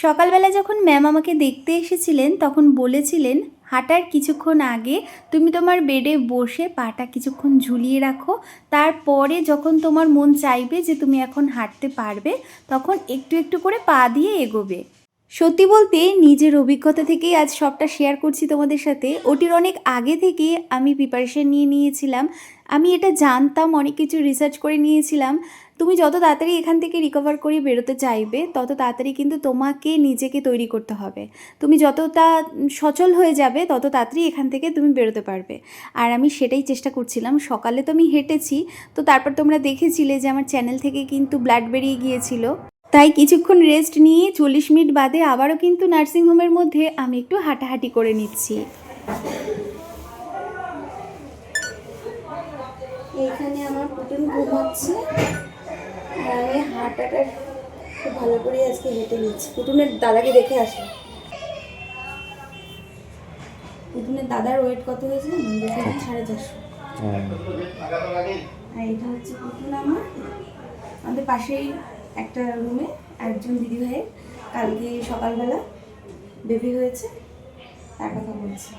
সকালবেলা যখন ম্যাম আমাকে দেখতে এসেছিলেন তখন বলেছিলেন হাঁটার কিছুক্ষণ আগে তুমি তোমার বেডে বসে পাটা কিছুক্ষণ ঝুলিয়ে রাখো, তারপরে যখন তোমার মন চাইবে যে তুমি এখন হাঁটতে পারবে তখন একটু একটু করে পা দিয়ে এগোবে। সত্যি বলতে নিজের অভিজ্ঞতা থেকেই আজ সবটা শেয়ার করছি তোমাদের সাথে। ওটির অনেক আগে থেকে আমি প্রিপারেশন নিয়ে নিয়েছিলাম, আমি এটা জানতাম, অনেক কিছু রিসার্চ করে নিয়েছিলাম। তুমি যত তাড়াতাড়ি এখান থেকে রিকভার করে বেরোতে চাইবে তত তাড়াতাড়ি কিন্তু তোমাকে নিজেকে তৈরি করতে হবে। তুমি যতটা সচল হয়ে যাবে তত তাড়াতাড়ি এখান থেকে তুমি বেরোতে পারবে। আর আমি সেটাই চেষ্টা করছিলাম। সকালে তো আমি হেঁটেছি, তো তারপর তোমরা দেখেছিলে যে আমার চ্যানেল থেকে কিন্তু ব্লাড বেরিয়ে গিয়েছিল, তাই কিছুক্ষণ রেস্ট নিয়ে 40 মিনিট বাদে আবারও কিন্তু নার্সিংহোমের মধ্যে আমি একটু হাঁটাহাঁটি করে নিচ্ছি। এইখানে আমার পুতুল ঘুমাচ্ছে আর আমি হাঁটাটা খুব ভালো করে আজকে হেঁটে নিচ্ছি। পুতুলের দাদাকে দেখে আসি। পুতুলের দাদার ওয়েট কত হয়েছে না, 450। আর এটা হচ্ছে পুতুল আমাদের পাশেই একটা রুমে একজন দিদিভাইয়ের কালকে সকালবেলা বেবি হয়েছে, তার কথা বলছি।